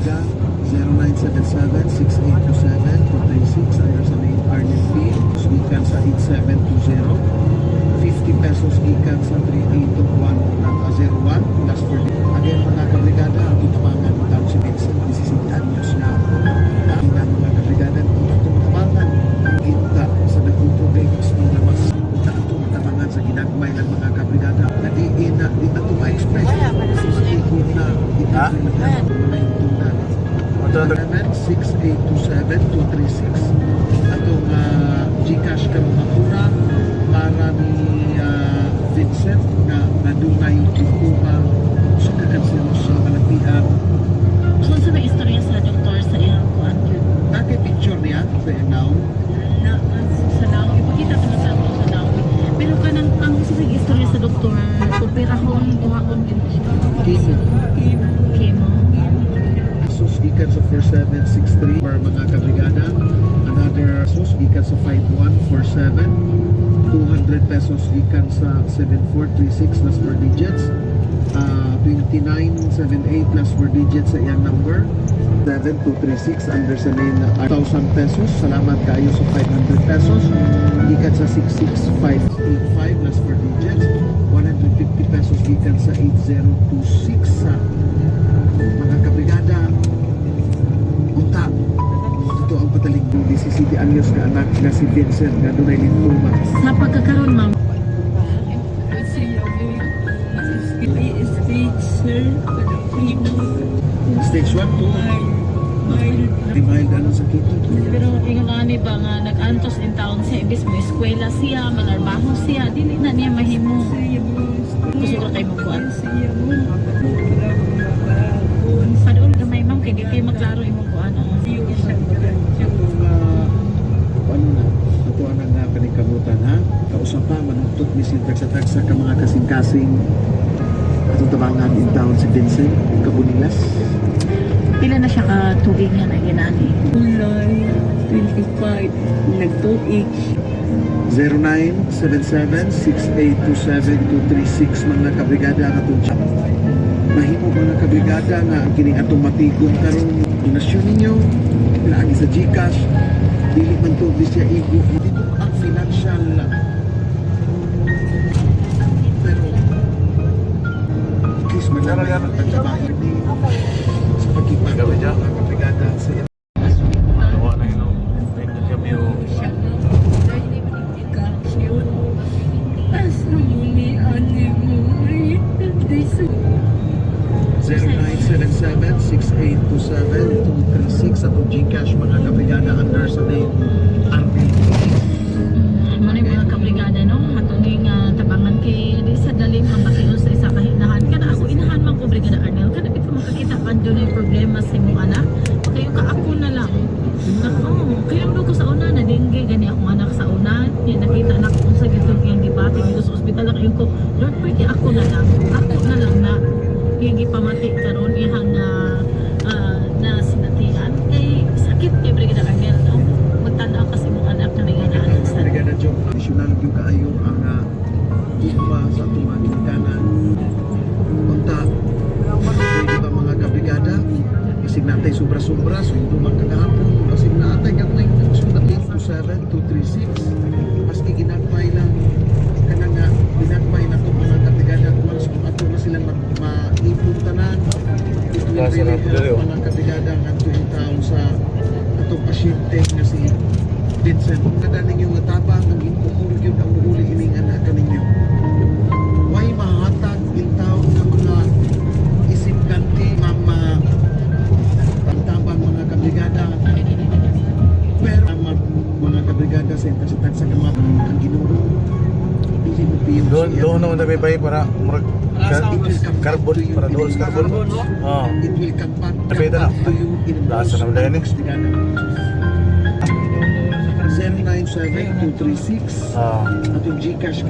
Naga 0977-6827-236 under sa main Arnel Field. Gikan sa 8720. 50 pesos gikan sa 3821-01. Last for the again mga kabrigada, ang tutabangan ng taong si Vincent, 17 anyos na. Ang mga kabrigada, ang tutabangan kita sa nagpuproblemax ng lamas. Punta ang tutabangan sa ginagmay ng mga kabrigada na di na ma-express. Ikot na ito na tuna. 6827-236 atong Gcash ka mga para ni Vincent na nadunay ikuha sa kakansinos sa malapian. Kung sa may istorya sa doktor sa iyang kuan yun? Nakay picture niya sa now. Sa now, ipakita ko na sa ako sa now. Pero kanang ang sa may istorya sa doktor, operahon, buhaon din siya. Chemo. Sus gikan sa 4763 para mga kabrigada. Another sus gikan sa 5147. 200 pesos gikan sa 7436 last 4 digits. 2978 last 4 digits sa iyang number. 7236 under sa name na 1,000 pesos. Salamat kayo sa 500 pesos. Gikan sa 66585 last 4 digits. 150 pesos gikan sa 8026 sa mga kabrigada. Unta ito ang pataling 17 anyos na anak na si Vincent na dunay lintuma. Sa pagkakaroon, ma'am, Stage 1 to mild ano sakit. pero ingon ani ba nga nag-antos in taon sa ibis mo eskwela siya, manarbaho siya, dili na niya mahimo. Gusto ko kayo magkuhan. Padoon gamay ma'am, kaya di kayo maklaro imong kuhan. Ano na ito ang nga panikamutan ha kausap pa manutot ni si tagsa-tagsa ka mga kasing-kasing atong tabangan in town si Vincent Kabunilas. Pila na siya ka tubig nga na ginani? Ulay, 25, nag-2H. 0977-6827-236 mga kabrigada ang atong chat. Mahimo mga kabrigada nga ang kining atong matigom karon donasyon ninyo lagi sa Gcash dili man to bisya igo dito ang financial pero at least man lang ang trabaho ni sa pagkipag mga kabrigada sa Tawa na yun. Kami yung Asa mo ni ane mo ay hindi sa 0977-6827-236 atong Gcash mga kabrigada under sa name Arvin. Ano yung mga kabrigada, no? Matuning tabangan kay di sa dalim ang bakiyon sa isa kahinahan. Kana ako inahan man ko brigada Arnel. Kana bit ko makakita pa doon yung problema sa imong anak. Kayo ka ako na lang. Kaya ko sa una na dingge gani akong anak sa una. Yan nakita anak ko sa gitong yung debate dito sa ospital na kayo ko. Lord, pwede ako na lang. Ako na lang na yung ipamati karon ihang na sinatian kay sakit kay brigada Arnel, no? Magtanaw kasi mong anak na may ganaan sa Brigada Joe, additional yung kaayo ang iba sa ating mga kinikanan. Punta, pwede ba mga kabrigada? Isig natay sobra-sobra, so yung tumang kagahapon. Kasi natay gamay ng sulat 827-236. Maski ginagpay lang, kanang nga, ginagpay na ito mga kabrigada. Once kung ato na silang maipuntanan, ito yung really mga kabrigada nga ito yung taon sa atong pasyente nga si Vincent. Kung kadaling yung matabang, ang inkumulog yun ang uli ining anak kaninyo. Why mahatag in taon ng mga isip ganti, mama, tabang mga kabrigada. Pero ang mga kabrigada sa intasitag sa kamap, ang ginuro, hindi mo piyong doon naman tayo bay para carbon, para doon sa carbon. It will come back Napita na. to you in Lasa naman dahil eh. 097236 atong Gcash